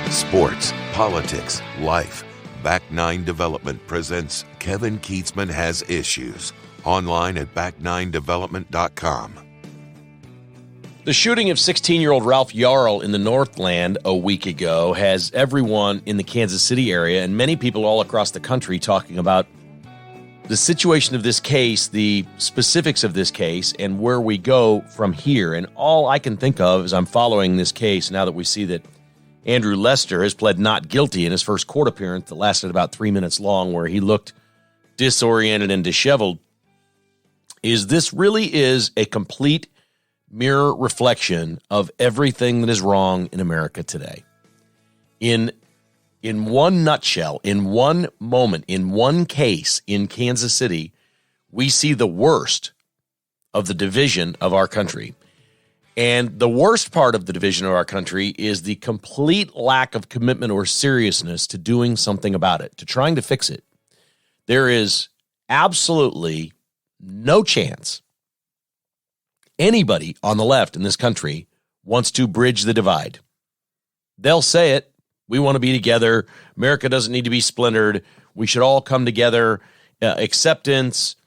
Sports, politics, life. Back Nine Development presents Kevin Keatsman Has Issues. Online at back9development.com. The shooting of 16-year-old Ralph Yarl in the Northland a week ago has everyone in the Kansas City area and many people all across the country talking about the situation of this case, the specifics of this case, and where we go from here. And all I can think of as I'm following this case, now that we see that Andrew Lester has pled not guilty in his first court appearance that lasted about 3 minutes long, where he looked disoriented and disheveled, is this really is a complete mirror reflection of everything that is wrong in America today. In one nutshell, in one moment, in one case in Kansas City, we see the worst of the division of our country. And the worst part of the division of our country is the complete lack of commitment or seriousness to doing something about it, to trying to fix it. There is absolutely no chance anybody on the left in this country wants to bridge the divide. They'll say it. We want to be together. America doesn't need to be splintered. We should all come together. Acceptance,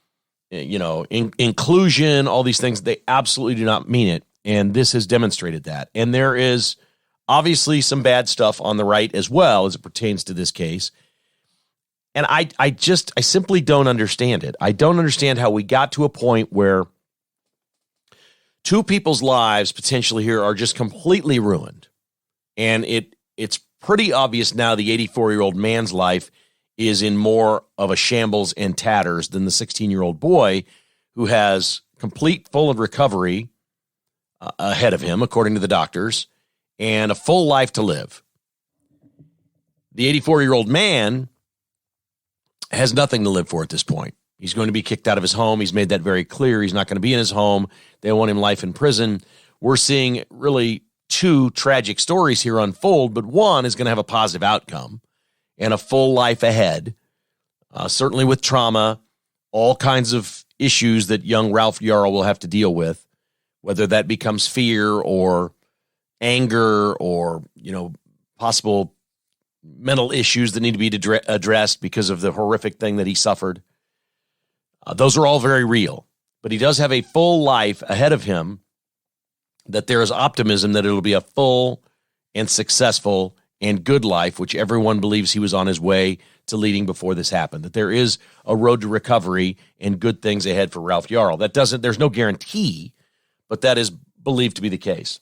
inclusion, all these things. They absolutely do not mean it. And this has demonstrated that. And there is obviously some bad stuff on the right as well as it pertains to this case. And I simply don't understand it. I don't understand how we got to a point where two people's lives potentially here are just completely ruined. And it's pretty obvious now the 84-year-old man's life is in more of a shambles and tatters than the 16-year-old boy who has complete full recovery ahead of him, according to the doctors, and a full life to live. The 84-year-old man has nothing to live for at this point. He's going to be kicked out of his home. He's made that very clear. He's not going to be in his home. They want him life in prison. We're seeing really two tragic stories here unfold, but one is going to have a positive outcome and a full life ahead, certainly with trauma, all kinds of issues that young Ralph Yarl will have to deal with, whether that becomes fear or anger or, possible mental issues that need to be addressed because of the horrific thing that he suffered. Those are all very real, but he does have a full life ahead of him, that there is optimism that it'll be a full and successful and good life, which everyone believes he was on his way to leading before this happened, that there is a road to recovery and good things ahead for Ralph Yarl. There's no guarantee, but that is believed to be the case.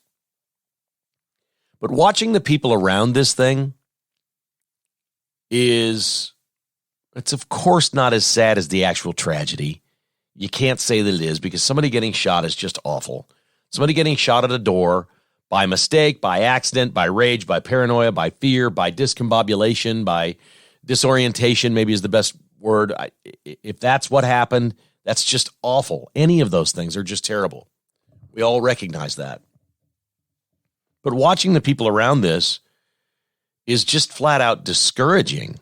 But watching the people around this thing it's of course not as sad as the actual tragedy. You can't say that it is, because somebody getting shot is just awful. Somebody getting shot at a door by mistake, by accident, by rage, by paranoia, by fear, by discombobulation, by disorientation, maybe is the best word. If that's what happened, that's just awful. Any of those things are just terrible. We all recognize that. But watching the people around this is just flat out discouraging.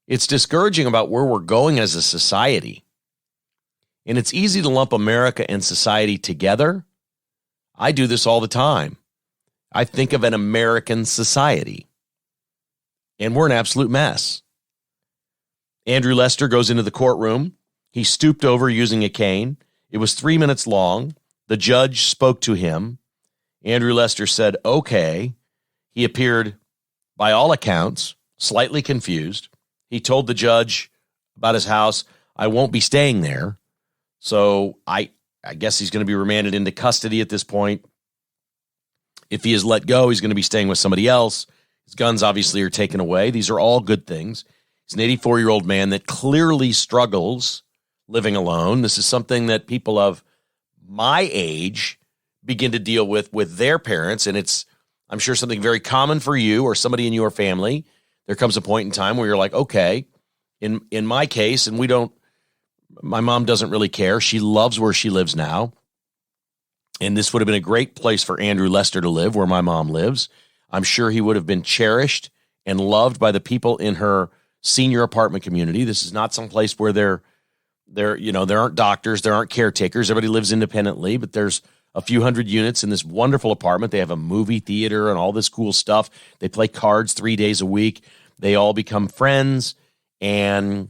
It's discouraging about where we're going as a society. And it's easy to lump America and society together. I do this all the time. I think of an American society, and we're an absolute mess. Andrew Lester goes into the courtroom. He stooped over using a cane. It was 3 minutes long. The judge spoke to him. Andrew Lester said, okay. He appeared, by all accounts, slightly confused. He told the judge about his house, I won't be staying there. So I guess he's going to be remanded into custody at this point. If he is let go, he's going to be staying with somebody else. His guns obviously are taken away. These are all good things. He's an 84-year-old man that clearly struggles living alone. This is something that people of my age begin to deal with their parents, and it's, I'm sure, something very common for you or somebody in your family. There comes a point in time where you're like, okay, in my case, and my mom doesn't really care. She loves where she lives now. And this would have been a great place for Andrew Lester to live, where my mom lives. I'm sure he would have been cherished and loved by the people in her senior apartment community. This is not some place where there aren't doctors, there aren't caretakers. Everybody lives independently, but there's a few hundred units in this wonderful apartment. They have a movie theater and all this cool stuff. They play cards 3 days a week. They all become friends, and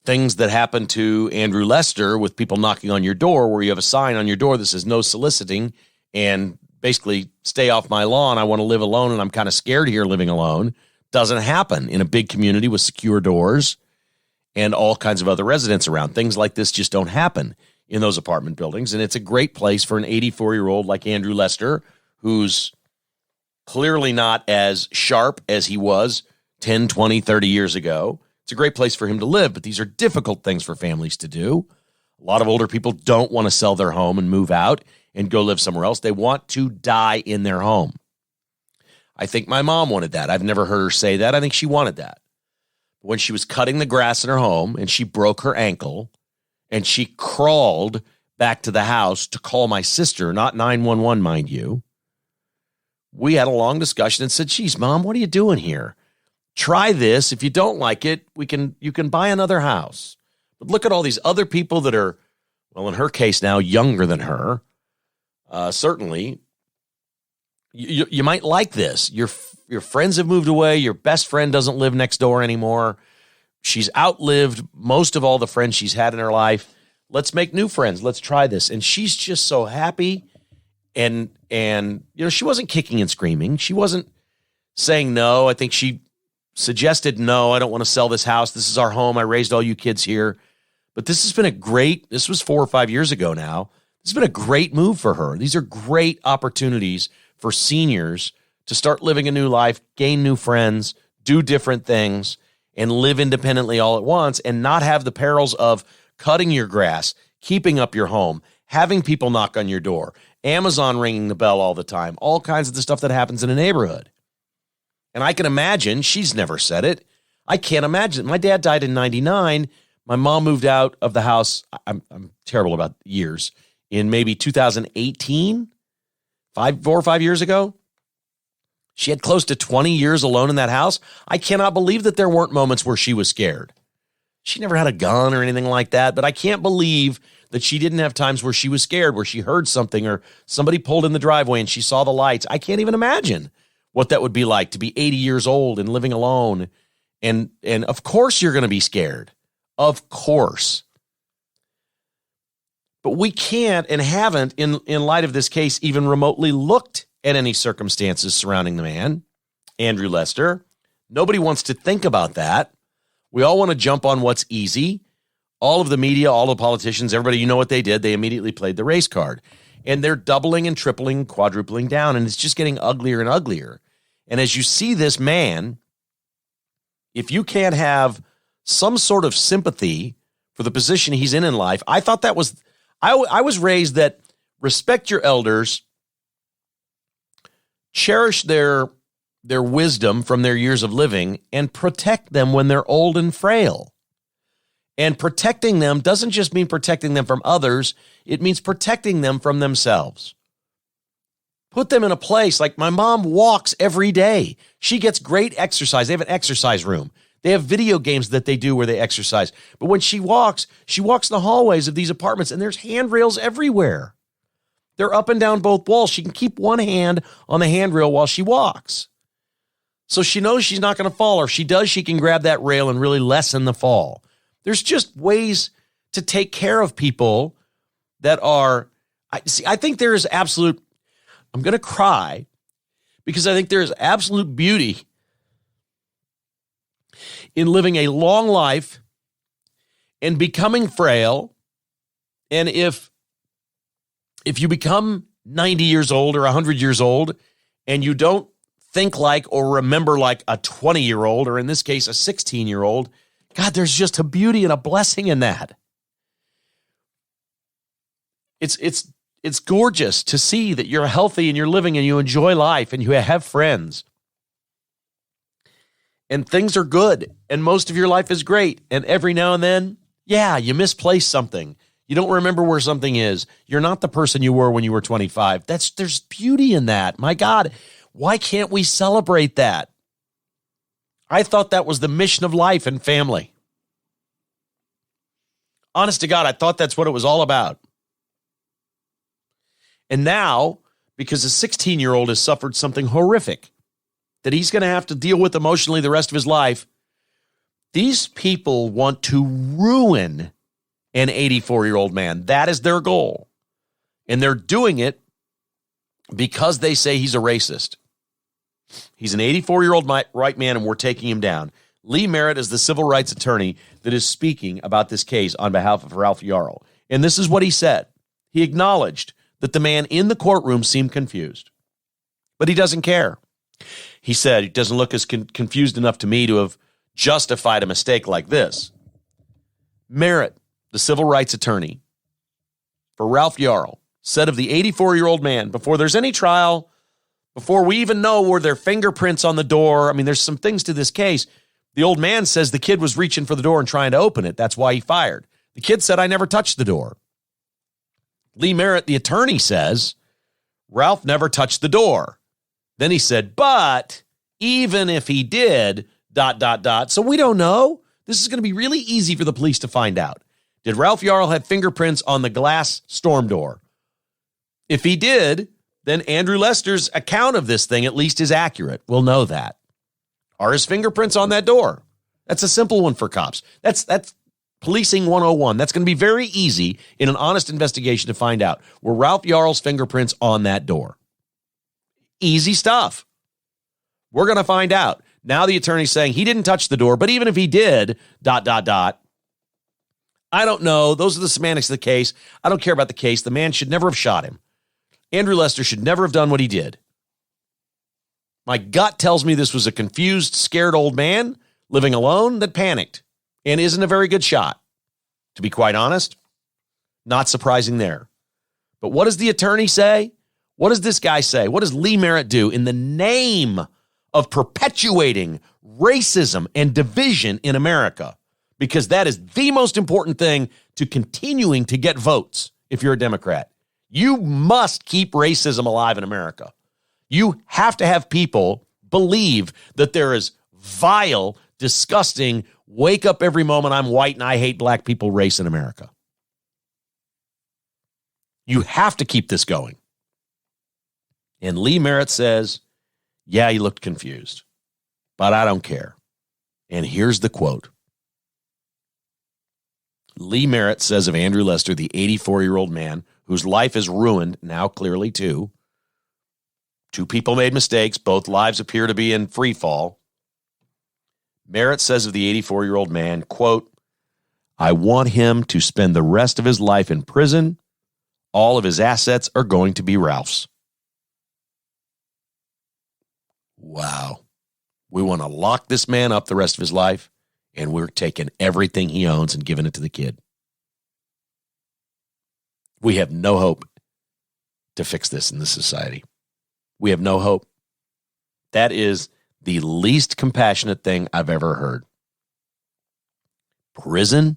things that happen to Andrew Lester with people knocking on your door, where you have a sign on your door that says no soliciting and basically stay off my lawn. I want to live alone and I'm kind of scared here living alone. Doesn't happen in a big community with secure doors and all kinds of other residents around. Things like this just don't happen in those apartment buildings. And it's a great place for an 84-year-old like Andrew Lester, who's clearly not as sharp as he was 10, 20, 30 years ago. It's a great place for him to live, but these are difficult things for families to do. A lot of older people don't want to sell their home and move out and go live somewhere else. They want to die in their home. I think my mom wanted that. I've never heard her say that. I think she wanted that. When she was cutting the grass in her home and she broke her ankle and she crawled back to the house to call my sister, not 911, mind you, we had a long discussion and said, geez, Mom, what are you doing here? Try this. If you don't like it, you can buy another house. But look at all these other people that are, well, in her case now, younger than her. Certainly, you might like this. Your friends have moved away. Your best friend doesn't live next door anymore. She's outlived most of all the friends she's had in her life. Let's make new friends. Let's try this. And she's just so happy. And she wasn't kicking and screaming. She wasn't saying no. I think she suggested, no, I don't want to sell this house. This is our home. I raised all you kids here. But this has been this was 4 or 5 years ago now. This has been a great move for her. These are great opportunities for seniors to start living a new life, gain new friends, do different things, and live independently all at once and not have the perils of cutting your grass, keeping up your home, having people knock on your door, Amazon ringing the bell all the time, all kinds of the stuff that happens in a neighborhood. And I can imagine, she's never said it, I can't imagine. My dad died in 99. My mom moved out of the house, I'm terrible about years, in maybe 2018, 4 or 5 years ago. She had close to 20 years alone in that house. I cannot believe that there weren't moments where she was scared. She never had a gun or anything like that, but I can't believe that she didn't have times where she was scared, where she heard something or somebody pulled in the driveway and she saw the lights. I can't even imagine what that would be like to be 80 years old and living alone. And of course you're going to be scared. Of course. But we can't and haven't, in light of this case, even remotely looked at any circumstances surrounding the man, Andrew Lester. Nobody wants to think about that. We all want to jump on what's easy. All of the media, all the politicians, everybody, you know what they did. They immediately played the race card. And they're doubling and tripling, quadrupling down, and it's just getting uglier and uglier. And as you see this man, if you can't have some sort of sympathy for the position he's in life, I thought that was, I was raised that respect your elders, cherish their wisdom from their years of living, and protect them when they're old and frail. And protecting them doesn't just mean protecting them from others. It means protecting them from themselves. Put them in a place like my mom walks every day. She gets great exercise. They have an exercise room. They have video games that they do where they exercise. But when she walks in the hallways of these apartments, and there's handrails everywhere. They're up and down both walls. She can keep one hand on the handrail while she walks. So she knows she's not going to fall. Or if she does, she can grab that rail and really lessen the fall. There's just ways to take care of people that are, I think there is absolute, I'm going to cry because I think there is absolute beauty in living a long life and becoming frail. And if you become 90 years old or 100 years old and you don't think like or remember like a 20-year-old, or in this case, a 16-year-old, God, there's just a beauty and a blessing in that. It's gorgeous to see that you're healthy and you're living and you enjoy life and you have friends. And things are good and most of your life is great. And every now and then, yeah, you misplace something. You don't remember where something is. You're not the person you were when you were 25. There's beauty in that. My God, why can't we celebrate that? I thought that was the mission of life and family. Honest to God, I thought that's what it was all about. And now, because a 16-year-old has suffered something horrific that he's going to have to deal with emotionally the rest of his life, these people want to ruin an 84-year-old man. That is their goal. And they're doing it because they say he's a racist. He's an 84-year-old white man, and we're taking him down. Lee Merritt is the civil rights attorney that is speaking about this case on behalf of Ralph Yarl. And this is what he said. He acknowledged that the man in the courtroom seemed confused, but he doesn't care. He said, it doesn't look as confused enough to me to have justified a mistake like this. Merritt, the civil rights attorney for Ralph Yarl, said of the 84-year-old man, before there's any trial, before we even know were there fingerprints on the door, I mean, there's some things to this case. The old man says the kid was reaching for the door and trying to open it. That's why he fired. The kid said, I never touched the door. Lee Merritt, the attorney, says Ralph never touched the door. Then he said, but even if he did, ... So we don't know. This is going to be really easy for the police to find out. Did Ralph Yarl have fingerprints on the glass storm door? If he did, then Andrew Lester's account of this thing at least is accurate. We'll know that. Are his fingerprints on that door? That's a simple one for cops. That's policing 101. That's going to be very easy in an honest investigation to find out. Were Ralph Yarl's fingerprints on that door? Easy stuff. We're going to find out. Now the attorney's saying he didn't touch the door, but even if he did, ... I don't know. Those are the semantics of the case. I don't care about the case. The man should never have shot him. Andrew Lester should never have done what he did. My gut tells me this was a confused, scared old man living alone that panicked and isn't a very good shot. To be quite honest, not surprising there. But what does the attorney say? What does this guy say? What does Lee Merritt do in the name of perpetuating racism and division in America? Because that is the most important thing to continuing to get votes if you're a Democrat. You must keep racism alive in America. You have to have people believe that there is vile, disgusting, wake up every moment I'm white and I hate black people race in America. You have to keep this going. And Lee Merritt says, yeah, he looked confused, but I don't care. And here's the quote. Lee Merritt says of Andrew Lester, the 84-year-old man whose life is ruined, now clearly too. Two people made mistakes. Both lives appear to be in free fall. Merritt says of the 84-year-old man, quote, I want him to spend the rest of his life in prison. All of his assets are going to be Ralph's. Wow. We want to lock this man up the rest of his life, and we're taking everything he owns and giving it to the kid. We have no hope to fix this in this society. We have no hope. That is the least compassionate thing I've ever heard. Prison?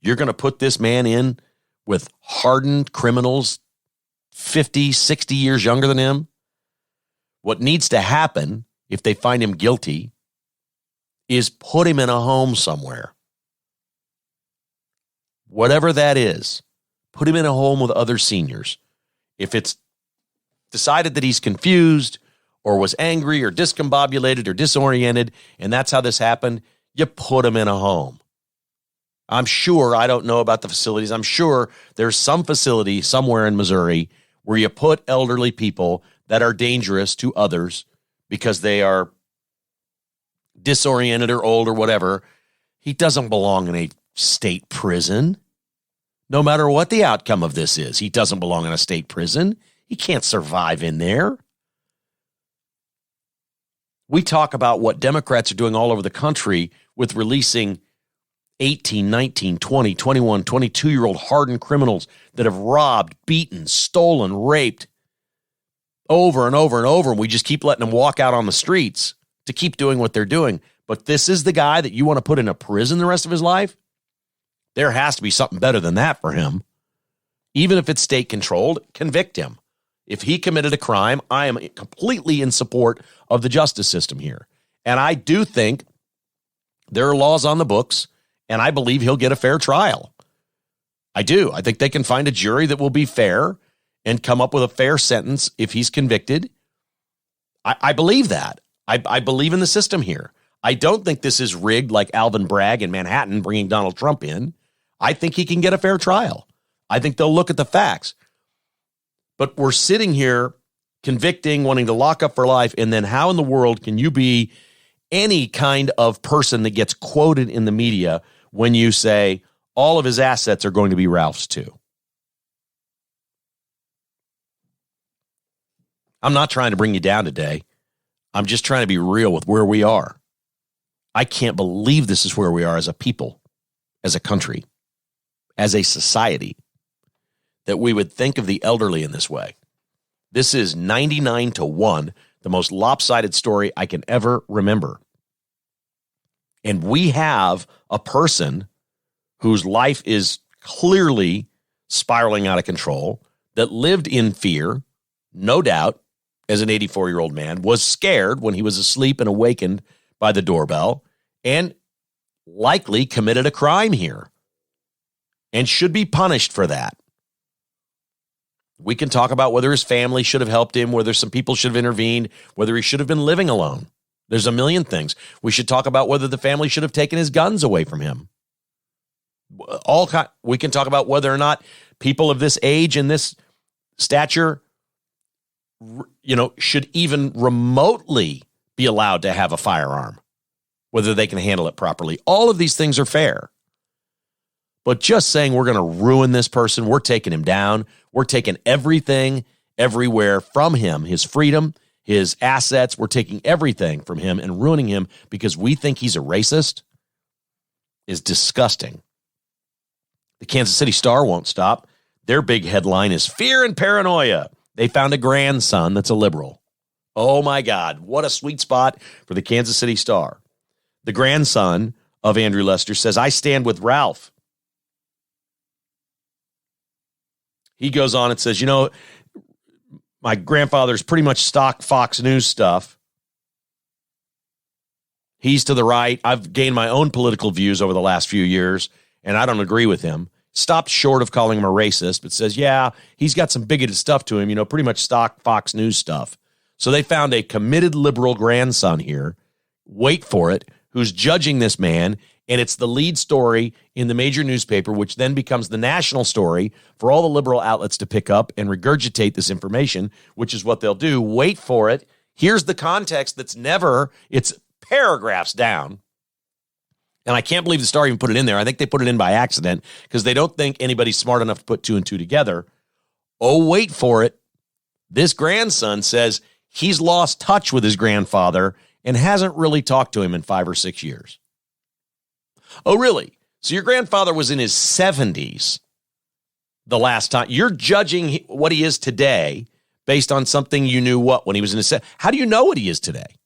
You're going to put this man in with hardened criminals 50, 60 years younger than him? What needs to happen if they find him guilty is put him in a home somewhere. Whatever that is, put him in a home with other seniors. If it's decided that he's confused or was angry or discombobulated or disoriented, and that's how this happened, you put him in a home. I'm sure, I don't know about the facilities, I'm sure there's some facility somewhere in Missouri where you put elderly people that are dangerous to others because they are disoriented or old or whatever. He doesn't belong in a state prison. No matter what the outcome of this is, he doesn't belong in a state prison. He can't survive in there. We talk about what Democrats are doing all over the country with releasing 18, 19, 20, 21, 22-year-old hardened criminals that have robbed, beaten, stolen, raped over and over and over. And we just keep letting them walk out on the streets to keep doing what they're doing. But this is the guy that you want to put in a prison the rest of his life? There has to be something better than that for him. Even if it's state controlled, convict him. If he committed a crime, I am completely in support of the justice system here. And I do think there are laws on the books, and I believe he'll get a fair trial. I do. I think they can find a jury that will be fair and come up with a fair sentence if he's convicted. I believe that. I believe in the system here. I don't think this is rigged like Alvin Bragg in Manhattan bringing Donald Trump in. I think he can get a fair trial. I think they'll look at the facts. But we're sitting here convicting, wanting to lock up for life, and then how in the world can you be any kind of person that gets quoted in the media when you say all of his assets are going to be Ralph's too? I'm not trying to bring you down today. I'm just trying to be real with where we are. I can't believe this is where we are as a people, as a country, as a society, that we would think of the elderly in this way. This is 99-1, the most lopsided story I can ever remember. And we have a person whose life is clearly spiraling out of control, that lived in fear, no doubt, as an 84-year-old man, was scared when he was asleep and awakened by the doorbell, and likely committed a crime here and should be punished for that. We can talk about whether his family should have helped him, whether some people should have intervened, whether he should have been living alone. There's a million things. We should talk about whether the family should have taken his guns away from him. We can talk about whether or not people of this age and this stature, should even remotely be allowed to have a firearm, whether they can handle it properly. All of these things are fair. But just saying we're going to ruin this person, we're taking him down, we're taking everything, everywhere from him, his freedom, his assets, we're taking everything from him and ruining him because we think he's a racist, is disgusting. The Kansas City Star won't stop. Their big headline is fear and paranoia. They found a grandson that's a liberal. Oh my God, what a sweet spot for the Kansas City Star. The grandson of Andrew Lester says, I stand with Ralph. He goes on and says, my grandfather's pretty much stock Fox News stuff. He's to the right. I've gained my own political views over the last few years, and I don't agree with him. Stopped short of calling him a racist, but says, yeah, he's got some bigoted stuff to him, pretty much stock Fox News stuff. So they found a committed liberal grandson here, wait for it, who's judging this man, and it's the lead story in the major newspaper, which then becomes the national story for all the liberal outlets to pick up and regurgitate this information, which is what they'll do. Wait for it. Here's the context it's paragraphs down. And I can't believe the Star even put it in there. I think they put it in by accident because they don't think anybody's smart enough to put two and two together. Oh, wait for it. This grandson says he's lost touch with his grandfather and hasn't really talked to him in 5 or 6 years. Oh, really? So your grandfather was in his 70s the last time. You're judging what he is today based on something you knew when he was in his 70s. How do you know what he is today?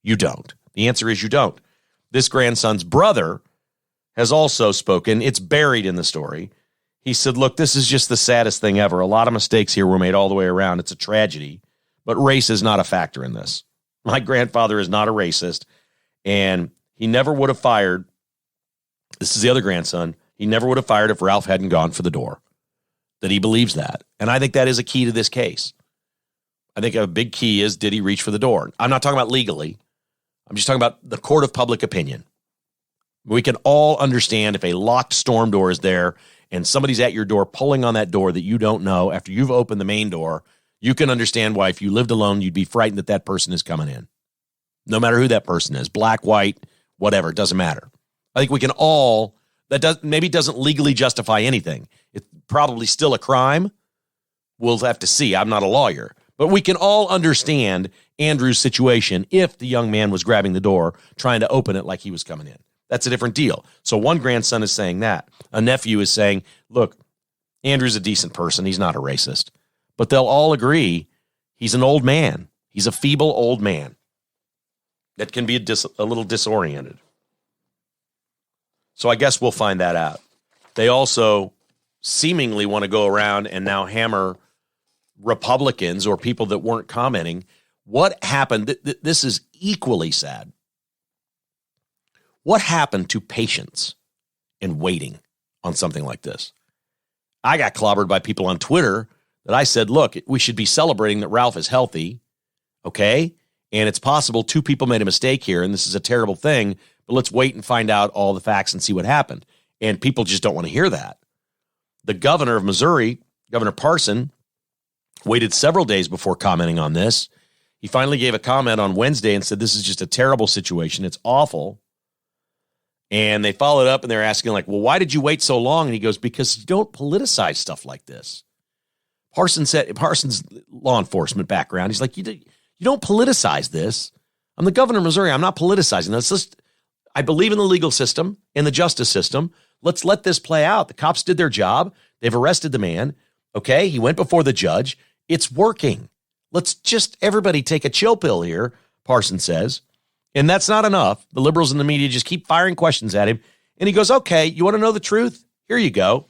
You don't. The answer is you don't. This grandson's brother has also spoken. It's buried in the story. He said, look, this is just the saddest thing ever. A lot of mistakes here were made all the way around. It's a tragedy, but race is not a factor in this. My grandfather is not a racist, and he never would have fired. This is the other grandson. He never would have fired if Ralph hadn't gone for the door. That he believes that. And I think that is a key to this case. I think a big key is, did he reach for the door? I'm not talking about legally. I'm just talking about the court of public opinion. We can all understand if a locked storm door is there and somebody's at your door pulling on that door that you don't know after you've opened the main door, you can understand why if you lived alone, you'd be frightened that that person is coming in. No matter who that person is, black, white, whatever, it doesn't matter. I think we can all, maybe doesn't legally justify anything. It's probably still a crime. We'll have to see. I'm not a lawyer. But we can all understand Andrew's situation if the young man was grabbing the door, trying to open it like he was coming in. That's a different deal. So one grandson is saying that. A nephew is saying, look, Andrew's a decent person. He's not a racist. But they'll all agree he's an old man. He's a feeble old man that can be a little disoriented. So I guess we'll find that out. They also seemingly want to go around and now hammer Republicans or people that weren't commenting. What happened? This is equally sad. What happened to patience and waiting on something like this? I got clobbered by people on Twitter that I said, look, we should be celebrating that Ralph is healthy, okay? And it's possible two people made a mistake here, and this is a terrible thing, but let's wait and find out all the facts and see what happened. And people just don't want to hear that. The governor of Missouri, Governor Parson, waited several days before commenting on this. He finally gave a comment on Wednesday and said, this is just a terrible situation. It's awful. And they followed up and they're asking like, well, why did you wait so long? And he goes, because you don't politicize stuff like this. Parson's law enforcement background. He's like, you don't politicize this. I'm the governor of Missouri. I'm not politicizing this. I believe in the legal system, in the justice system. Let's let this play out. The cops did their job. They've arrested the man. Okay, he went before the judge. It's working. Let's just everybody take a chill pill here, Parson says. And that's not enough. The liberals in the media just keep firing questions at him. And he goes, okay, you want to know the truth? Here you go.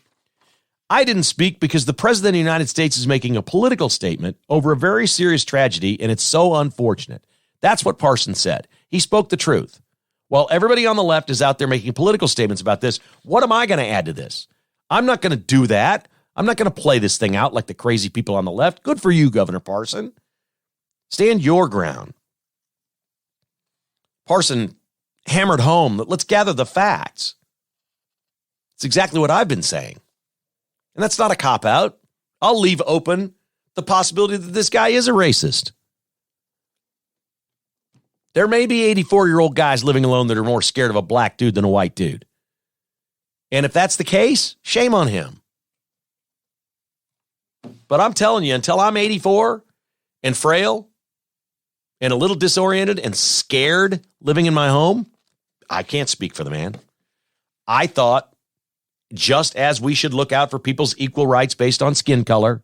I didn't speak because the president of the United States is making a political statement over a very serious tragedy, and it's so unfortunate. That's what Parson said. He spoke the truth. While everybody on the left is out there making political statements about this, what am I going to add to this? I'm not going to do that. I'm not going to play this thing out like the crazy people on the left. Good for you, Governor Parson. Stand your ground. Parson hammered home that let's gather the facts. It's exactly what I've been saying. And that's not a cop-out. I'll leave open the possibility that this guy is a racist. There may be 84-year-old guys living alone that are more scared of a black dude than a white dude. And if that's the case, shame on him. But I'm telling you, until I'm 84 and frail and a little disoriented and scared living in my home, I can't speak for the man. I thought, just as we should look out for people's equal rights based on skin color,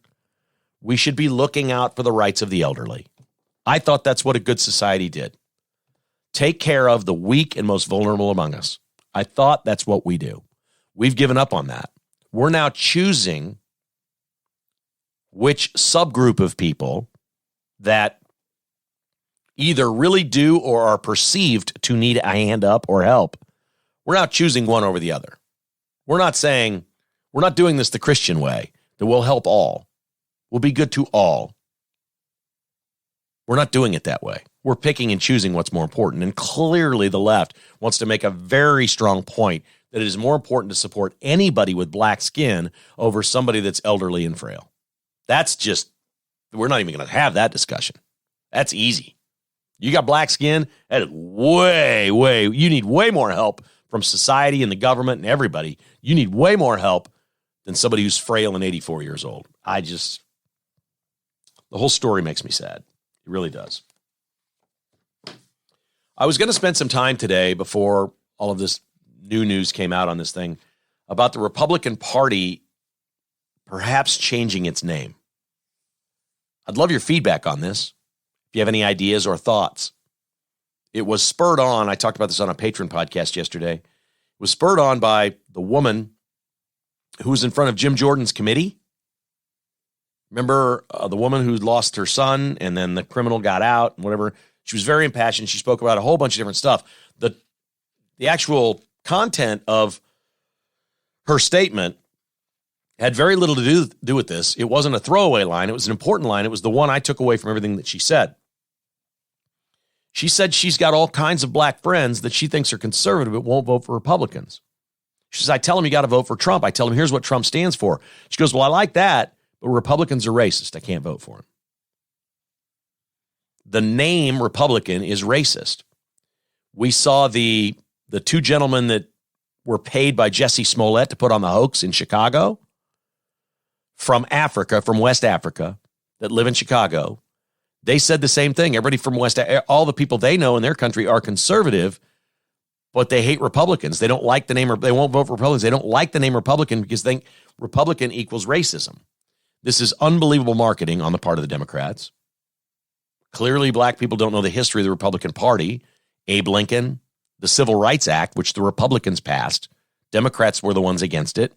we should be looking out for the rights of the elderly. I thought that's what a good society did. Take care of the weak and most vulnerable among us. I thought that's what we do. We've given up on that. We're now choosing which subgroup of people that either really do or are perceived to need a hand up or help. We're not choosing one over the other. We're not saying, we're not doing this the Christian way, that we'll help all. We'll be good to all. We're not doing it that way. We're picking and choosing what's more important. And clearly the left wants to make a very strong point that it is more important to support anybody with black skin over somebody that's elderly and frail. That's just, we're not even going to have that discussion. That's easy. You got black skin, that is you need way more help from society and the government and everybody. You need way more help than somebody who's frail and 84 years old. The whole story makes me sad. It really does. I was going to spend some time today before all of this new news came out on this thing about the Republican Party perhaps changing its name. I'd love your feedback on this. If you have any ideas or thoughts. It was spurred on, I talked about this on a Patreon podcast yesterday. It was spurred on by the woman who was in front of Jim Jordan's committee. Remember the woman who lost her son and then the criminal got out and whatever. She was very impassioned. She spoke about a whole bunch of different stuff. The actual content of her statement had very little to do with this. It wasn't a throwaway line. It was an important line. It was the one I took away from everything that she said. She said she's got all kinds of black friends that she thinks are conservative but won't vote for Republicans. She says, I tell them you got to vote for Trump. I tell them here's what Trump stands for. She goes, well, I like that, but Republicans are racist. I can't vote for him. The name Republican is racist. We saw the two gentlemen that were paid by Jesse Smollett to put on the hoax in Chicago from Africa, from West Africa, that live in Chicago. They said the same thing. Everybody from all the people they know in their country are conservative, but they hate Republicans. They don't like the name, they won't vote for Republicans. They don't like the name Republican because they think Republican equals racism. This is unbelievable marketing on the part of the Democrats. Clearly, black people don't know the history of the Republican Party. Abe Lincoln, the Civil Rights Act, which the Republicans passed. Democrats were the ones against it.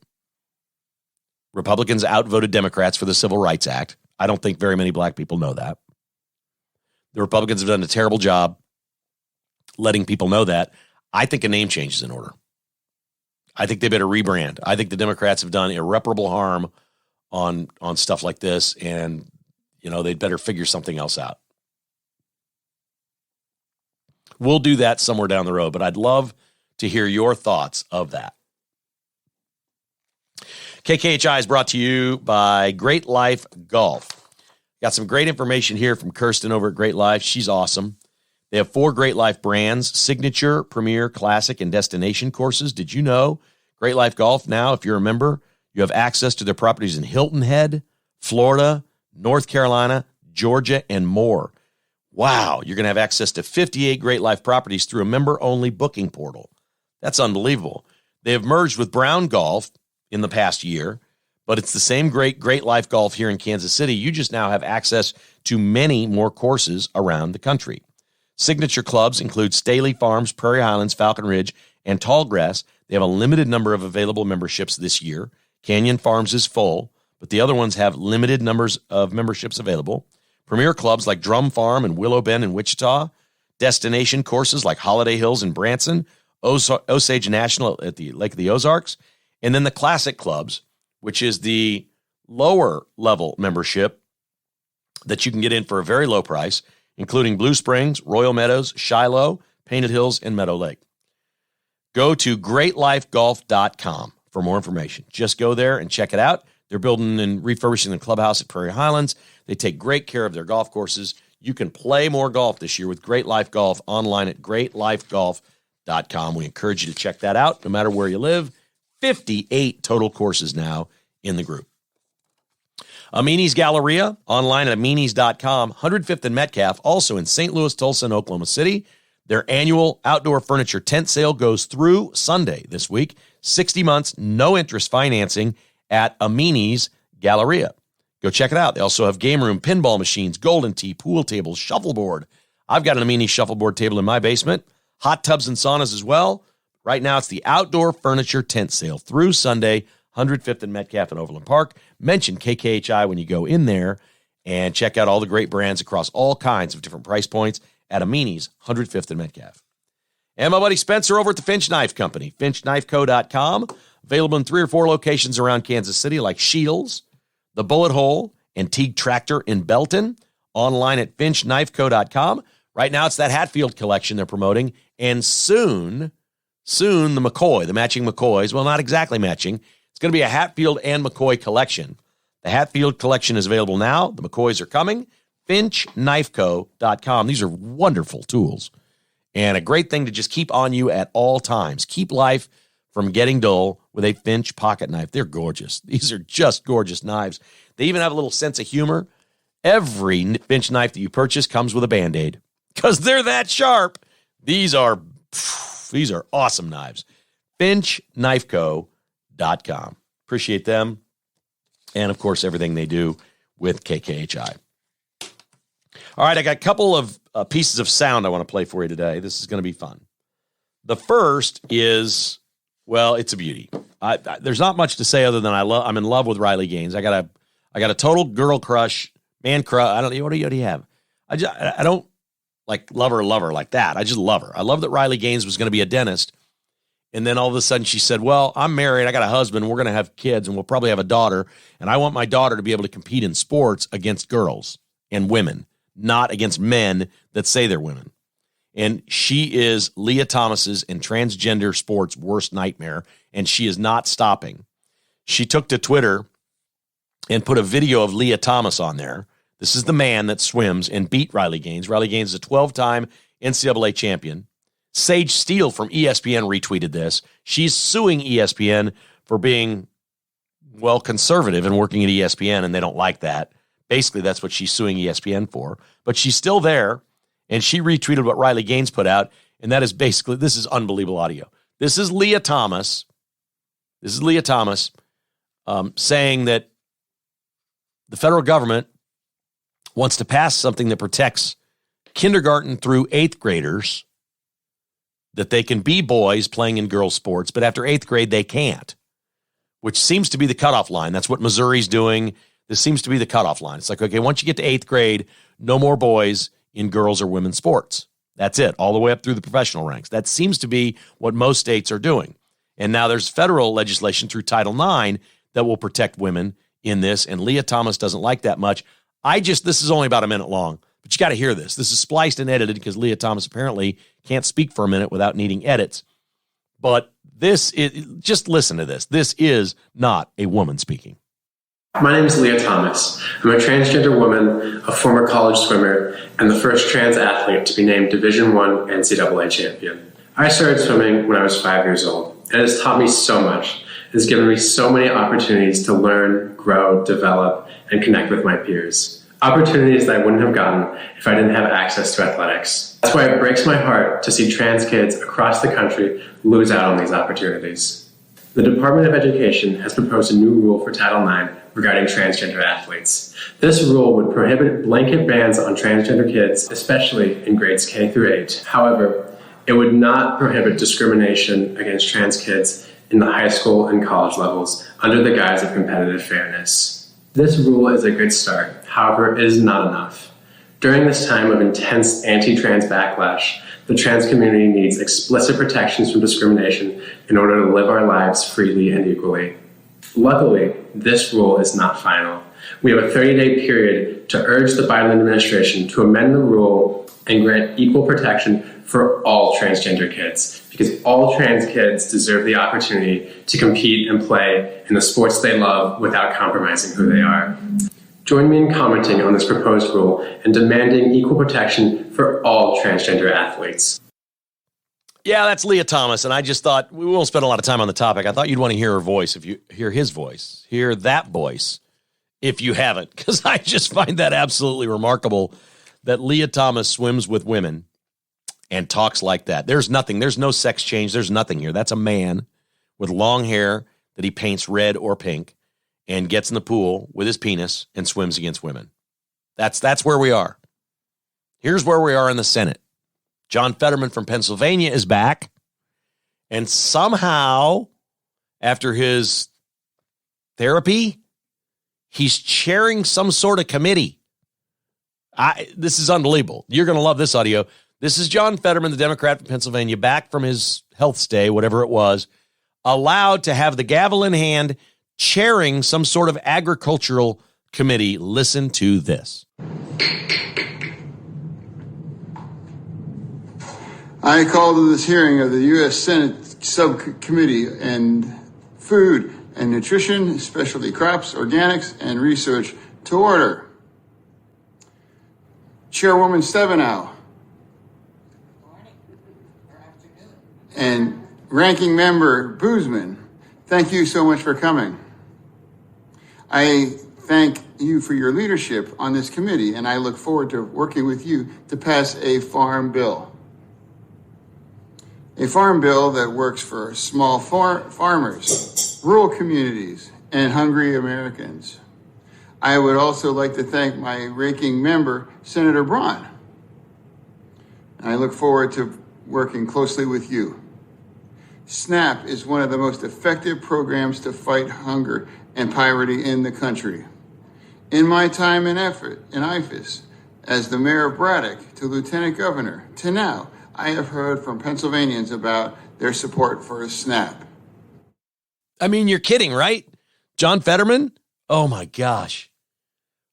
Republicans outvoted Democrats for the Civil Rights Act. I don't think very many black people know that. The Republicans have done a terrible job letting people know that. I think a name change is in order. I think they better rebrand. I think the Democrats have done irreparable harm on stuff like this, and they'd better figure something else out. We'll do that somewhere down the road, but I'd love to hear your thoughts of that. KKHI is brought to you by Great Life Golf. Got some great information here from Kirsten over at Great Life. She's awesome. They have 4 Great Life brands: Signature, Premier, Classic, and Destination courses. Did you know Great Life Golf now, if you're a member, you have access to their properties in Hilton Head, Florida, North Carolina, Georgia, and more. Wow, you're going to have access to 58 Great Life properties through a member-only booking portal. That's unbelievable. They have merged with Brown Golf in the past year, but it's the same Great Life Golf here in Kansas City. You just now have access to many more courses around the country. Signature clubs include Staley Farms, Prairie Highlands, Falcon Ridge, and Tallgrass. They have a limited number of available memberships this year. Canyon Farms is full, but the other ones have limited numbers of memberships available. Premier clubs like Drum Farm and Willow Bend in Wichita. Destination courses like Holiday Hills in Branson, Osage National at the Lake of the Ozarks. And then the Classic clubs, which is the lower level membership that you can get in for a very low price, including Blue Springs, Royal Meadows, Shiloh, Painted Hills, and Meadow Lake. Go to greatlifegolf.com for more information. Just go there and check it out. They're building and refurbishing the clubhouse at Prairie Highlands. They take great care of their golf courses. You can play more golf this year with Great Life Golf online at greatlifegolf.com. We encourage you to check that out no matter where you live. 58 total courses now in the group. Amini's Galleria, online at aminis.com, 105th and Metcalf, also in St. Louis, Tulsa, and Oklahoma City. Their annual outdoor furniture tent sale goes through Sunday this week. 60 months, no interest financing at Amini's Galleria. Go check it out. They also have game room, pinball machines, golden tee, pool tables, shuffleboard. I've got an Amini shuffleboard table in my basement. Hot tubs and saunas as well. Right now, it's the outdoor furniture tent sale through Sunday, 105th and Metcalf in Overland Park. Mention KKHI when you go in there and check out all the great brands across all kinds of different price points at Amini's, 105th and Metcalf. And my buddy Spencer over at the Finch Knife Company, finchknifeco.com. Available in 3 or 4 locations around Kansas City like Shields, the Bullet Hole, and Teague Tractor in Belton. Online at finchknifeco.com. Right now, it's that Hatfield collection they're promoting. And soon the McCoy, the matching McCoys. Well, not exactly matching. It's going to be a Hatfield and McCoy collection. The Hatfield collection is available now. The McCoys are coming. finchknifeco.com. These are wonderful tools and a great thing to just keep on you at all times. Keep life from getting dull with a Finch pocket knife. They're gorgeous. These are just gorgeous knives. They even have a little sense of humor. Every Finch knife that you purchase comes with a Band-Aid because they're that sharp. These are awesome knives. finchknifeco.com. Appreciate them. And, of course, everything they do with KKHI. All right, I got a couple of pieces of sound I want to play for you today. This is going to be fun. The first is, well, it's a beauty. There's not much to say other than I'm in love with Riley Gaines. I got a total girl crush, man crush. I don't know. What do you have? I don't like love her like that. I just love her. I love that Riley Gaines was going to be a dentist. And then all of a sudden she said, well, I'm married. I got a husband. We're going to have kids and we'll probably have a daughter. And I want my daughter to be able to compete in sports against girls and women, not against men that say they're women. And she is Leah Thomas's and transgender sports' worst nightmare. And she is not stopping. She took to Twitter and put a video of Leah Thomas on there. This is the man that swims and beat Riley Gaines. Riley Gaines is a 12-time NCAA champion. Sage Steele from ESPN retweeted this. She's suing ESPN for being, well, conservative and working at ESPN, and they don't like that. Basically, that's what she's suing ESPN for. But she's still there, and she retweeted what Riley Gaines put out, and that is basically, this is unbelievable audio. This is Leah Thomas. Saying that the federal government wants to pass something that protects kindergarten through 8th graders, that they can be boys playing in girls' sports, but after 8th grade, they can't, which seems to be the cutoff line. That's what Missouri's doing. This seems to be the cutoff line. It's like, okay, once you get to 8th grade, no more boys in girls or women's sports. That's it, all the way up through the professional ranks. That seems to be what most states are doing. And now there's federal legislation through Title IX that will protect women in this, and Leah Thomas doesn't like that much. This is only about a minute long, but you got to hear this. This is spliced and edited because Leah Thomas apparently can't speak for a minute without needing edits. But just listen to this. This is not a woman speaking. My name is Leah Thomas. I'm a transgender woman, a former college swimmer, and the first trans athlete to be named Division I NCAA champion. I started swimming when I was 5 years old, and it has taught me so much. It has given me so many opportunities to learn, grow, develop, and connect with my peers. Opportunities that I wouldn't have gotten if I didn't have access to athletics. That's why it breaks my heart to see trans kids across the country lose out on these opportunities. The Department of Education has proposed a new rule for Title IX regarding transgender athletes. This rule would prohibit blanket bans on transgender kids, especially in grades K through 8. However, it would not prohibit discrimination against trans kids in the high school and college levels under the guise of competitive fairness. This rule is a good start. However, it is not enough. During this time of intense anti-trans backlash, the trans community needs explicit protections from discrimination in order to live our lives freely and equally. Luckily, this rule is not final. We have a 30-day period to urge the Biden administration to amend the rule and grant equal protection for all transgender kids, because all trans kids deserve the opportunity to compete and play in the sports they love without compromising who they are. Join me in commenting on this proposed rule and demanding equal protection for all transgender athletes. Yeah, that's Leah Thomas, and I just thought, we won't spend a lot of time on the topic. I thought you'd want to hear her voice, if you hear his voice, hear that voice, if you haven't, because I just find that absolutely remarkable that Leah Thomas swims with women and talks like that. There's no sex change, there's nothing here. That's a man with long hair that he paints red or pink and gets in the pool with his penis and swims against women. That's where we are. Here's where we are in the Senate. John Fetterman from Pennsylvania is back, and somehow, after his therapy, he's chairing some sort of committee. This is unbelievable. You're going to love this audio. This is John Fetterman, the Democrat from Pennsylvania, back from his health stay, whatever it was, allowed to have the gavel in hand, chairing some sort of agricultural committee. Listen to this. I call to this hearing of the U.S. Senate Subcommittee on Food and Nutrition, Specialty Crops, Organics, and Research to order. Chairwoman Stabenow and Ranking Member Boozman, thank you so much for coming. I thank you for your leadership on this committee, and I look forward to working with you to pass a farm bill. A farm bill that works for small farmers, rural communities, and hungry Americans. I would also like to thank my ranking member, Senator Braun. I look forward to working closely with you. SNAP is one of the most effective programs to fight hunger and poverty in the country. In my time and effort in IFAS, as the mayor of Braddock to lieutenant governor to now, I have heard from Pennsylvanians about their support for SNAP. I mean, you're kidding, right? John Fetterman? Oh, my gosh.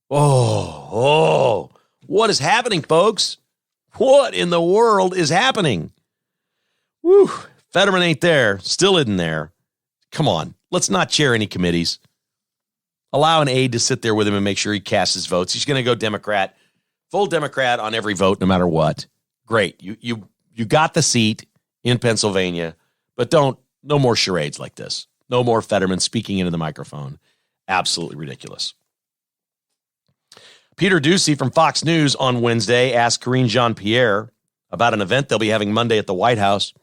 Oh, what is happening, folks? What in the world is happening? Whew, Fetterman ain't there. Still isn't there. Come on, let's not chair any committees. Allow an aide to sit there with him and make sure he casts his votes. He's going to go Democrat, full Democrat on every vote, no matter what. Great. You got the seat in Pennsylvania, but no more charades like this. No more Fetterman speaking into the microphone. Absolutely ridiculous. Peter Doocy from Fox News on Wednesday asked Karine Jean-Pierre about an event they'll be having Monday at the White House.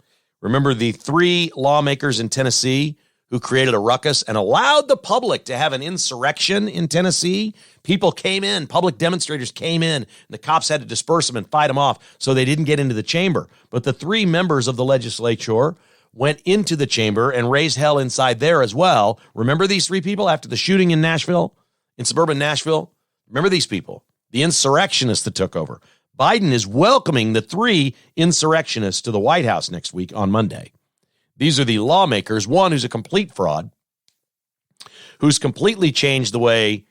Remember the 3 lawmakers in Tennessee who created a ruckus and allowed the public to have an insurrection in Tennessee? People came in, public demonstrators came in, and the cops had to disperse them and fight them off so they didn't get into the chamber. But the 3 members of the legislature went into the chamber and raised hell inside there as well. Remember these 3 people after the shooting in Nashville, in suburban Nashville? Remember these people, the insurrectionists that took over. Biden is welcoming the 3 insurrectionists to the White House next week on Monday. These are the lawmakers, one who's a complete fraud, who's completely changed the way,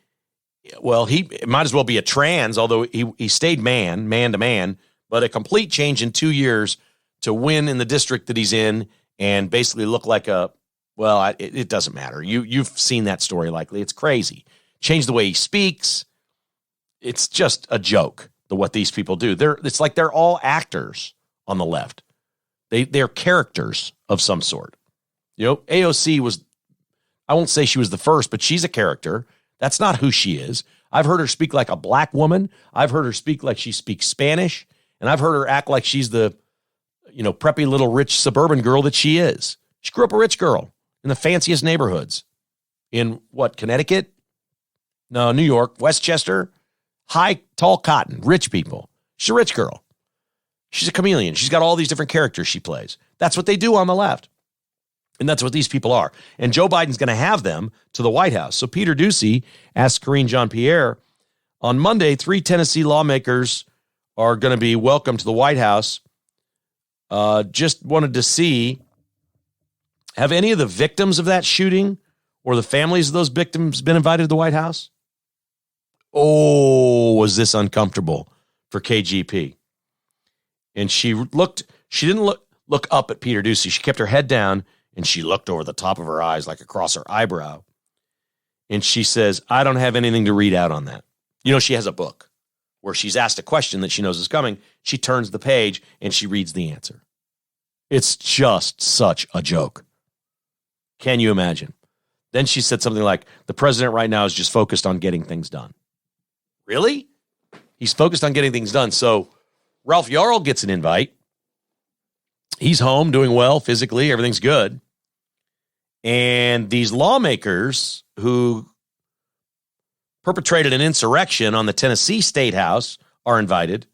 well, he might as well be a trans, although he stayed man to man, but a complete change in 2 years to win in the district that he's in and basically look like it doesn't matter. You've seen that story likely. It's crazy. Changed the way he speaks. It's just a joke, what these people do. It's like they're all actors on the left. They're characters of some sort. AOC was, I won't say she was the first, but she's a character. That's not who she is. I've heard her speak like a black woman. I've heard her speak like she speaks Spanish. And I've heard her act like she's the, preppy little rich suburban girl that she is. She grew up a rich girl in the fanciest neighborhoods. In Connecticut? No, New York, Westchester. High, tall cotton, rich people. She's a rich girl. She's a chameleon. She's got all these different characters she plays. That's what they do on the left. And that's what these people are. And Joe Biden's going to have them to the White House. So Peter Doocy asked Karine Jean-Pierre, on Monday, 3 Tennessee lawmakers are going to be welcome to the White House. Just wanted to see, have any of the victims of that shooting or the families of those victims been invited to the White House? Oh, was this uncomfortable for KGP? And she didn't look up at Peter Doocy. She kept her head down and she looked over the top of her eyes, like across her eyebrow. And she says, I don't have anything to read out on that. She has a book where she's asked a question that she knows is coming. She turns the page and she reads the answer. It's just such a joke. Can you imagine? Then she said something like, the president right now is just focused on getting things done. Really? He's focused on getting things done. So Ralph Yarl gets an invite. He's home, doing well physically. Everything's good. And these lawmakers who perpetrated an insurrection on the Tennessee State House are invited.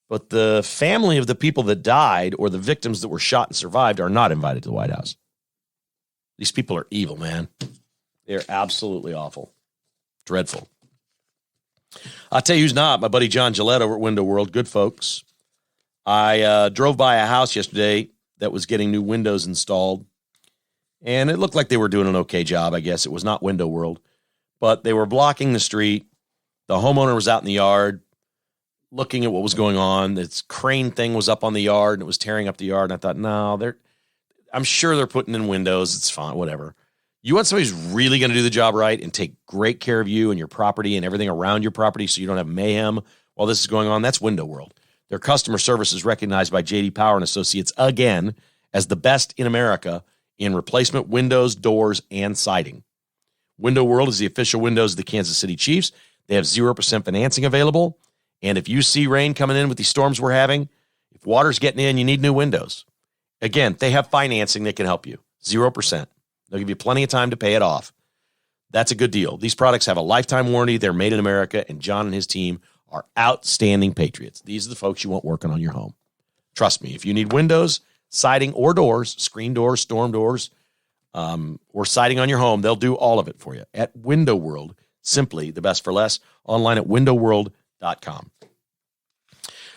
But the family of the people that died or the victims that were shot and survived are not invited to the White House. These people are evil, man. They're absolutely awful. Dreadful. I'll tell you who's not. My buddy John Gillette over at Window World. Good folks. I drove by a house yesterday that was getting new windows installed, and it looked like they were doing an okay job, I guess. It was not Window World, but they were blocking the street. The homeowner was out in the yard looking at what was going on. This crane thing was up on the yard, and it was tearing up the yard, and I thought, no, I'm sure they're putting in windows. It's fine, whatever. You want somebody who's really going to do the job right and take great care of you and your property and everything around your property so you don't have mayhem while this is going on? That's Window World. Their customer service is recognized by J.D. Power and Associates again as the best in America in replacement windows, doors, and siding. Window World is the official windows of the Kansas City Chiefs. They have 0% financing available. And if you see rain coming in with these storms we're having, if water's getting in, you need new windows. Again, they have financing that can help you. 0%. They'll give you plenty of time to pay it off. That's a good deal. These products have a lifetime warranty. They're made in America, and John and his team are outstanding patriots. These are the folks you want working on your home. Trust me, if you need windows, siding, or doors, screen doors, storm doors, or siding on your home, they'll do all of it for you at Window World. Simply the best for less. Online at windowworld.com.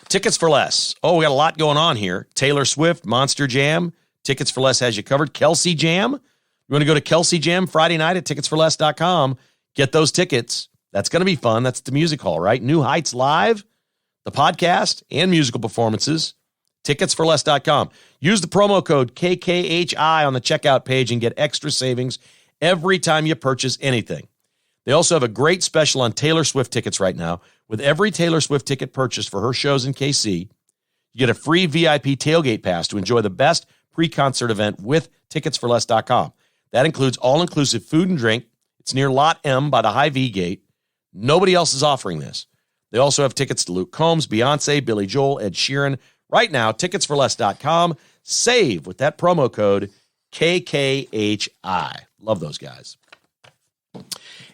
Tickets for Less. Oh, we got a lot going on here. Taylor Swift, Monster Jam. Tickets for Less has you covered. Kelsey Jam. You want to go to Kelsey Jam Friday night at ticketsforless.com. Get those tickets. That's going to be fun. That's the music hall, right? New Heights Live, the podcast, and musical performances. Ticketsforless.com. Use the promo code KKHI on the checkout page and get extra savings every time you purchase anything. They also have a great special on Taylor Swift tickets right now. With every Taylor Swift ticket purchased for her shows in KC, you get a free VIP tailgate pass to enjoy the best pre-concert event with ticketsforless.com. That includes all-inclusive food and drink. It's near Lot M by the Hy-Vee gate. Nobody else is offering this. They also have tickets to Luke Combs, Beyonce, Billy Joel, Ed Sheeran. Right now, ticketsforless.com. Save with that promo code KKHI. Love those guys.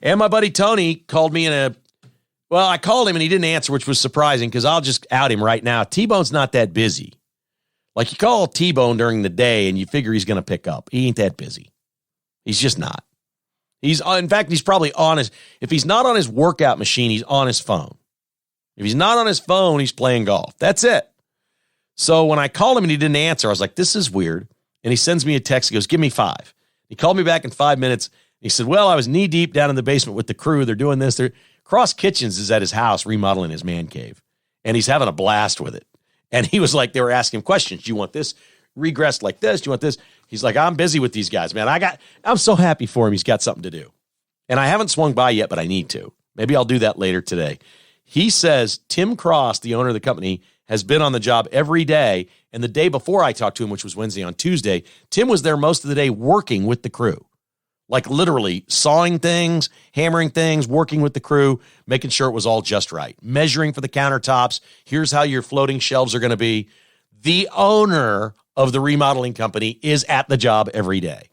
And my buddy Tony called me I called him and he didn't answer, which was surprising because I'll just out him right now. T-Bone's not that busy. Like you call T-Bone during the day and you figure he's going to pick up. He ain't that busy. He's just not. He's probably on if he's not on his workout machine, he's on his phone. If he's not on his phone, he's playing golf. That's it. So when I called him and he didn't answer, I was like, this is weird. And he sends me a text. He goes, give me 5. He called me back in 5 minutes. He said, well, I was knee deep down in the basement with the crew. They're doing this. Cross Kitchens is at his house remodeling his man cave, and he's having a blast with it. And he was like, they were asking him questions. Do you want this regressed like this? Do you want this? He's like, I'm busy with these guys, man. I'm so happy for him. He's got something to do. And I haven't swung by yet, but I need to. Maybe I'll do that later today. He says Tim Cross, the owner of the company, has been on the job every day. And the day before I talked to him, which was Wednesday, on Tuesday, Tim was there most of the day working with the crew. Like literally sawing things, hammering things, working with the crew, making sure it was all just right. Measuring for the countertops. Here's how your floating shelves are going to be. The owner of the remodeling company is at the job every day.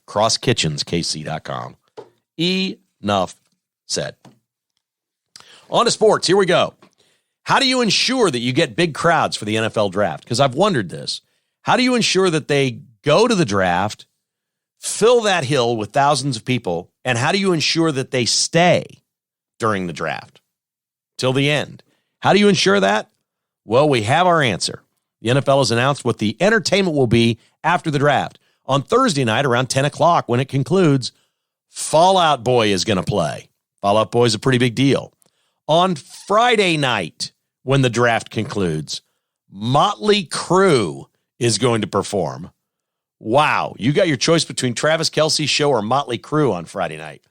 CrossKitchensKC.com. Enough said. On to sports. Here we go. How do you ensure that you get big crowds for the NFL draft? Because I've wondered this. How do you ensure that they go to the draft, fill that hill with thousands of people, and how do you ensure that they stay during the draft till the end? How do you ensure that? Well, we have our answer. The NFL has announced what the entertainment will be after the draft. On Thursday night around 10 o'clock when it concludes, Fall Out Boy is going to play. Fall Out Boy is a pretty big deal. On Friday night when the draft concludes, Motley Crue is going to perform. Wow, you got your choice between Travis Kelce's show or Motley Crue on Friday night.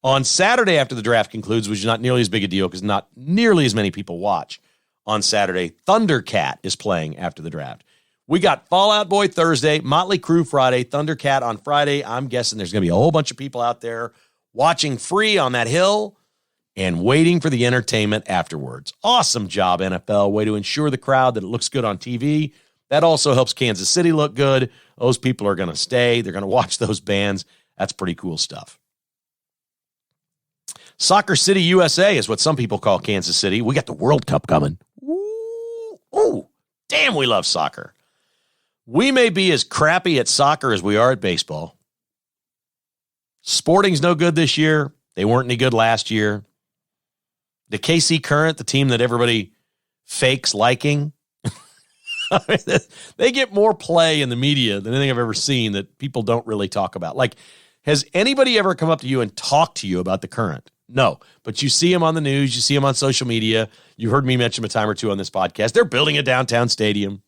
On Saturday after the draft concludes, which is not nearly as big a deal because not nearly as many people watch on Saturday, Thundercat is playing after the draft. We got Fall Out Boy Thursday, Motley Crue Friday, Thundercat on Friday. I'm guessing there's going to be a whole bunch of people out there watching free on that hill and waiting for the entertainment afterwards. Awesome job, NFL. Way to ensure the crowd that it looks good on TV. That also helps Kansas City look good. Those people are going to stay. They're going to watch those bands. That's pretty cool stuff. Soccer City, USA is what some people call Kansas City. We got the World Cup coming. Ooh, damn, we love soccer. We may be as crappy at soccer as we are at baseball. Sporting's no good this year. They weren't any good last year. The KC Current, the team that everybody fakes liking, they get more play in the media than anything I've ever seen that people don't really talk about. Like, has anybody ever come up to you and talked to you about the Current? No, but you see them on the news. You see them on social media. You heard me mention them a time or two on this podcast. They're building a downtown stadium.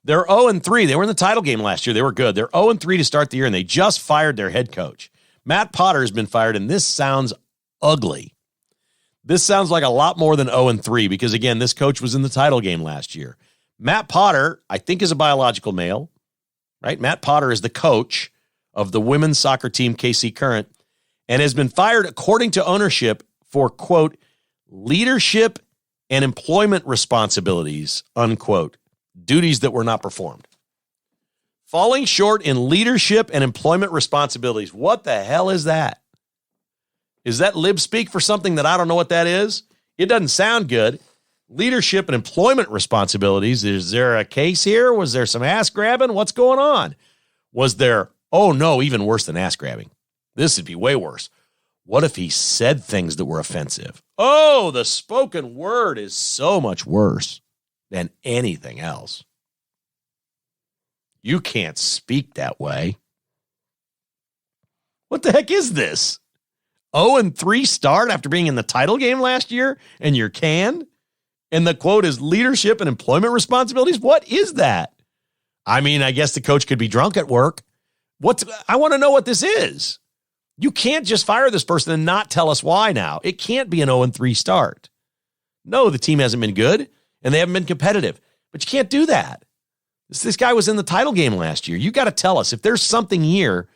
They're 0-3. They were in the title game last year. They were good. They're 0-3 to start the year, and they just fired their head coach. Matt Potter has been fired, and this sounds ugly. This sounds like a lot more than 0-3 because, again, this coach was in the title game last year. Matt Potter, I think, is a biological male, right? Matt Potter is the coach of the women's soccer team, KC Current, and has been fired, according to ownership, for, quote, leadership and employment responsibilities, unquote, duties that were not performed. Falling short in leadership and employment responsibilities. What the hell is that? Is that lib speak for something that I don't know what that is? It doesn't sound good. Leadership and employment responsibilities. Is there a case here? Was there some ass grabbing? What's going on? Was there, oh no, even worse than ass grabbing. This would be way worse. What if he said things that were offensive? Oh, the spoken word is so much worse than anything else. You can't speak that way. What the heck is this? 0-3 start after being in the title game last year, and you're canned? And the quote is leadership and employment responsibilities? What is that? I mean, I guess the coach could be drunk at work. I want to know what this is. You can't just fire this person and not tell us why now. It can't be an 0-3 start. No, the team hasn't been good, and they haven't been competitive. But you can't do that. This guy was in the title game last year. You got to tell us. If there's something here,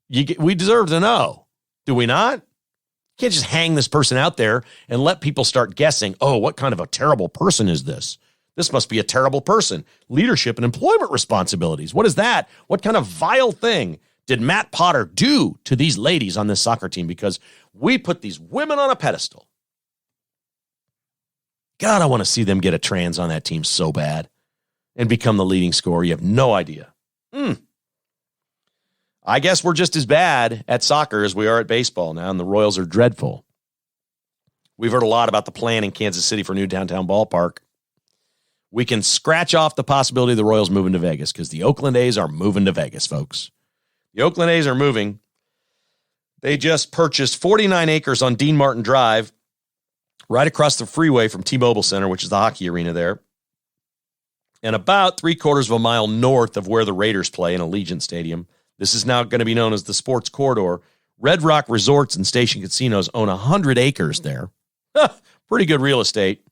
we deserve to know. Do we not? You can't just hang this person out there and let people start guessing, oh, what kind of a terrible person is this? This must be a terrible person. Leadership and employment responsibilities. What is that? What kind of vile thing did Matt Potter do to these ladies on this soccer team? Because we put these women on a pedestal. God, I want to see them get a trans on that team so bad and become the leading scorer. You have no idea. I guess we're just as bad at soccer as we are at baseball now, and the Royals are dreadful. We've heard a lot about the plan in Kansas City for a new downtown ballpark. we can scratch off the possibility of the Royals moving to Vegas because the Oakland A's are moving to Vegas, folks. The Oakland A's are moving. They just purchased 49 acres on Dean Martin Drive, right across the freeway from T-Mobile Center, which is the hockey arena there, and about 3/4 of a mile north of where the Raiders play in Allegiant Stadium. This is now going to be known as the Sports Corridor. Red Rock Resorts and Station Casinos own 100 acres there. Pretty good real estate.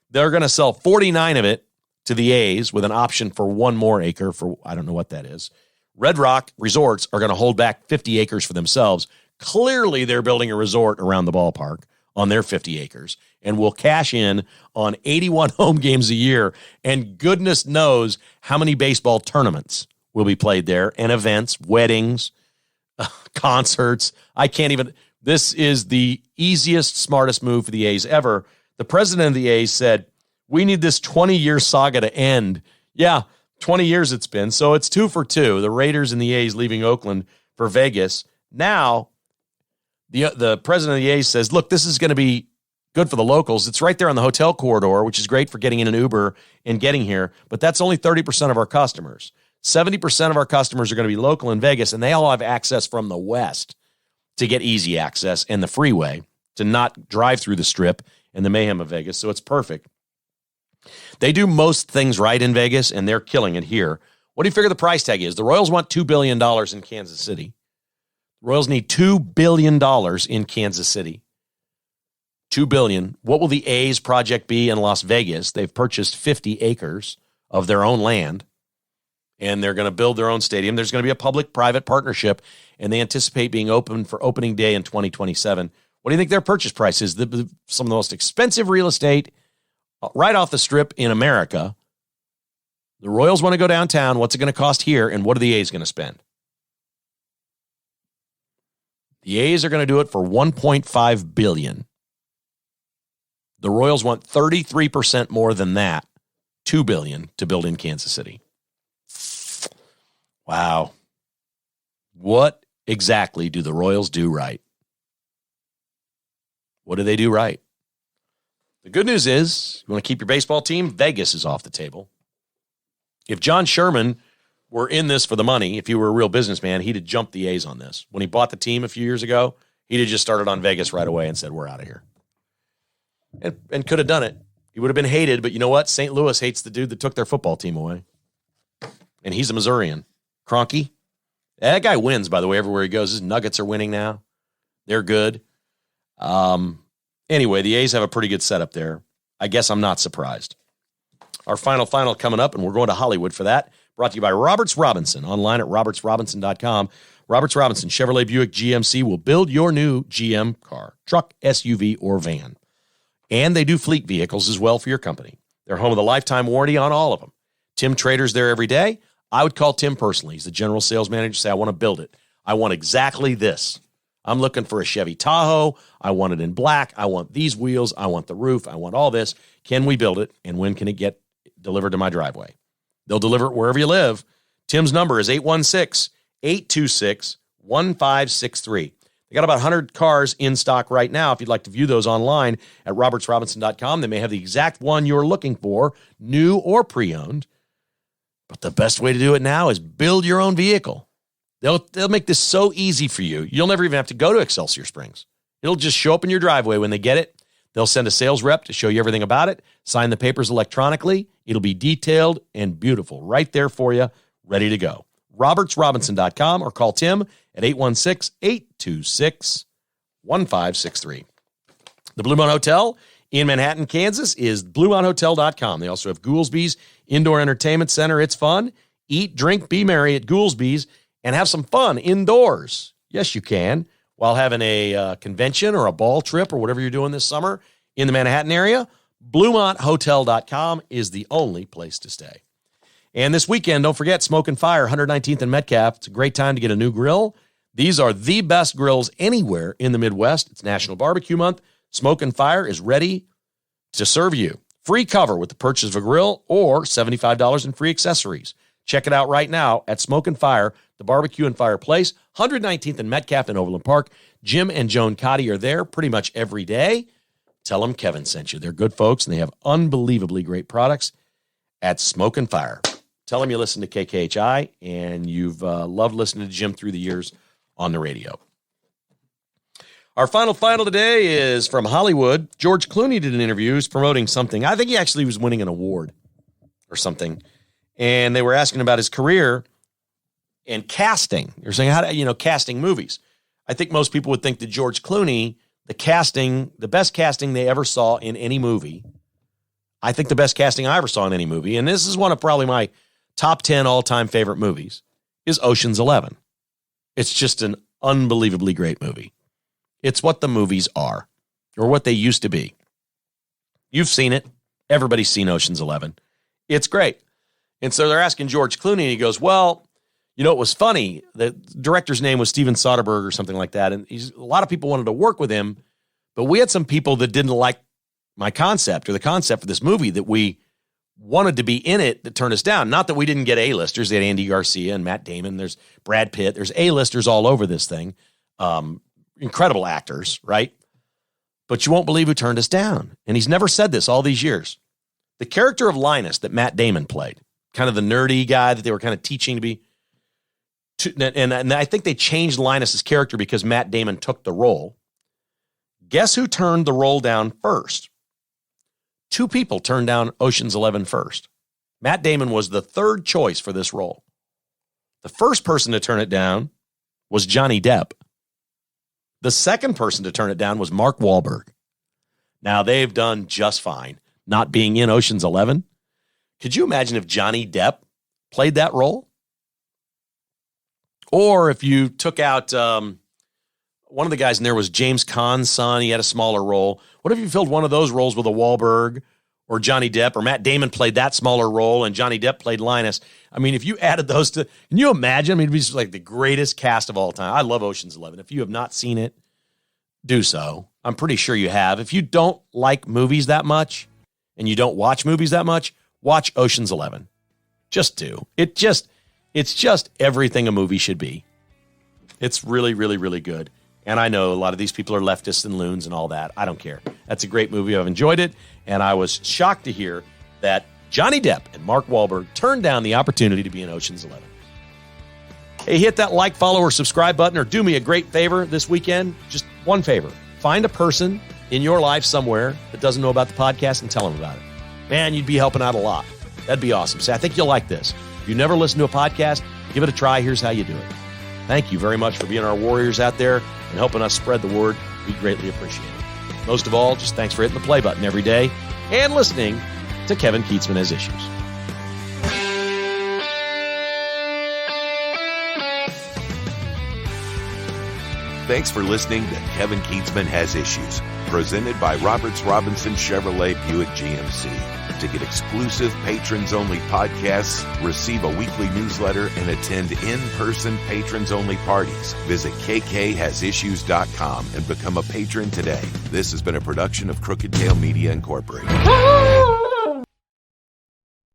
They're going to sell 49 of it to the A's with an option for one more acre for, I don't know what that is. Red Rock Resorts are going to hold back 50 acres for themselves. Clearly, they're building a resort around the ballpark on their 50 acres and will cash in on 81 home games a year. And goodness knows how many baseball tournaments will be played there and events, weddings, concerts. I can't even. This is the easiest, smartest move for the A's ever. The president of the A's said, we need this 20-year saga to end. Yeah, 20 years it's been. So it's 2 for 2. The Raiders and the A's leaving Oakland for Vegas. Now, the president of the A's says, look, this is going to be good for the locals. It's right there on the hotel corridor, which is great for getting in an Uber and getting here. But that's only 30% of our customers. 70% of our customers are going to be local in Vegas, and they all have access from the west to get easy access and the freeway to not drive through the Strip and the mayhem of Vegas. So it's perfect. They do most things right in Vegas, and they're killing it here. What do you figure the price tag is? The Royals want $2 billion in Kansas City. The Royals need $2 billion in Kansas City. $2 billion. What will the A's project be in Las Vegas? They've purchased 50 acres of their own land, and they're going to build their own stadium. There's going to be a public-private partnership, and they anticipate being open for opening day in 2027. What do you think their purchase price is? Some of the most expensive real estate right off the Strip in America. The Royals want to go downtown. What's it going to cost here, and what are the A's going to spend? The A's are going to do it for $1.5 billion. The Royals want 33% more than that, $2 billion, to build in Kansas City. Wow. What exactly do the Royals do right? What do they do right? The good news is, you want to keep your baseball team? Vegas is off the table. If John Sherman were in this for the money, if he were a real businessman, he'd have jumped the A's on this. When he bought the team a few years ago, he'd have just started on Vegas right away and said, we're out of here. And could have done it. He would have been hated, but you know what? St. Louis hates the dude that took their football team away. And he's a Missourian. Kroenke. That guy wins, by the way, everywhere he goes. His Nuggets are winning now. They're good. Anyway, the A's have a pretty good setup there. I guess I'm not surprised. Our final coming up, and we're going to Hollywood for that. Brought to you by Roberts Robinson, online at robertsrobinson.com. Roberts Robinson, Chevrolet Buick GMC will build your new GM car, truck, SUV, or van. And they do fleet vehicles as well for your company. They're home of the lifetime warranty on all of them. Tim Trader's there every day. I would call Tim personally. He's the general sales manager. Say, I want to build it. I want exactly this. I'm looking for a Chevy Tahoe. I want it in black. I want these wheels. I want the roof. I want all this. Can we build it? And when can it get delivered to my driveway? They'll deliver it wherever you live. Tim's number is 816-826-1563. They got about 100 cars in stock right now. If you'd like to view those online at robertsrobinson.com, they may have the exact one you're looking for, new or pre-owned. But the best way to do it now is build your own vehicle. They'll make this so easy for you. You'll never even have to go to Excelsior Springs. It'll just show up in your driveway when they get it. They'll send a sales rep to show you everything about it, sign the papers electronically. It'll be detailed and beautiful right there for you, ready to go. robertsrobinson.com or call Tim at 816-826-1563. The Blue Mountain Hotel in Manhattan, Kansas is bluemountainhotel.com. They also have Goolsby's Indoor Entertainment Center. It's fun. Eat, drink, be merry at Goolsby's and have some fun indoors. Yes, you can, while having a convention or a ball trip or whatever you're doing this summer in the Manhattan area. BluemontHotel.com is the only place to stay. And this weekend, don't forget Smoke and Fire, 119th and Metcalf. It's a great time to get a new grill. These are the best grills anywhere in the Midwest. It's National Barbecue Month. Smoke and Fire is ready to serve you. Free cover with the purchase of a grill or $75 in free accessories. Check it out right now at Smoke and Fire, the barbecue and fireplace, 119th and Metcalf in Overland Park. Jim and Joan Cotty are there pretty much every day. Tell them Kevin sent you. They're good folks, and they have unbelievably great products at Smoke and Fire. Tell him you listen to KKHI and you've loved listening to Jim through the years on the radio. Our final today is from Hollywood. George Clooney did an interview. He was promoting something. I think he actually was winning an award or something. And they were asking about his career and casting. They're saying, how do casting movies? I think most people would think that George Clooney, the best casting they ever saw in any movie. I think the best casting I ever saw in any movie, and this is one of probably my top 10 all-time favorite movies, is Ocean's 11. It's just an unbelievably great movie. It's what the movies are, or what they used to be. You've seen it. Everybody's seen Ocean's 11. It's great. And so they're asking George Clooney, and he goes, well, it was funny. The director's name was Steven Soderbergh or something like that, and a lot of people wanted to work with him, but we had some people that didn't like my concept or the concept for this movie that we wanted to be in it that turned us down. Not that we didn't get A-listers. They had Andy Garcia and Matt Damon. There's Brad Pitt. There's A-listers all over this thing. Incredible actors, right? But you won't believe who turned us down. And he's never said this all these years. The character of Linus that Matt Damon played, kind of the nerdy guy that they were kind of teaching to be. And I think they changed Linus's character because Matt Damon took the role. Guess who turned the role down first? Two people turned down Ocean's 11 first. Matt Damon was the third choice for this role. The first person to turn it down was Johnny Depp. The second person to turn it down was Mark Wahlberg. Now, they've done just fine not being in Ocean's 11. Could you imagine if Johnny Depp played that role? Or if you took out one of the guys in there was James Caan's son. He had a smaller role. What if you filled one of those roles with a Wahlberg or Johnny Depp, or Matt Damon played that smaller role and Johnny Depp played Linus? I mean, if you added those to, can you imagine? I mean, it'd be just like the greatest cast of all time. I love Ocean's 11. If you have not seen it, do so. I'm pretty sure you have. If you don't like movies that much and you don't watch movies that much, watch Ocean's 11. Just do. It's just everything a movie should be. It's really, really, really good. And I know a lot of these people are leftists and loons and all that. I don't care. That's a great movie. I've enjoyed it. And I was shocked to hear that Johnny Depp and Mark Wahlberg turned down the opportunity to be in Ocean's 11. Hey, hit that like, follow, or subscribe button, or do me a great favor this weekend. Just one favor. Find a person in your life somewhere that doesn't know about the podcast and tell them about it. Man, you'd be helping out a lot. That'd be awesome. Say, I think you'll like this. If you never listened to a podcast, give it a try. Here's how you do it. Thank you very much for being our warriors out there and helping us spread the word. We greatly appreciate it. Most of all, just thanks for hitting the play button every day and listening to Kevin Kietzman Has Issues. Thanks for listening to Kevin Kietzman Has Issues, presented by Roberts Robinson Chevrolet Buick GMC. To get exclusive patrons-only podcasts, receive a weekly newsletter, and attend in-person patrons-only parties, visit kkhasissues.com and become a patron today. This has been a production of Crooked Tail Media Incorporated.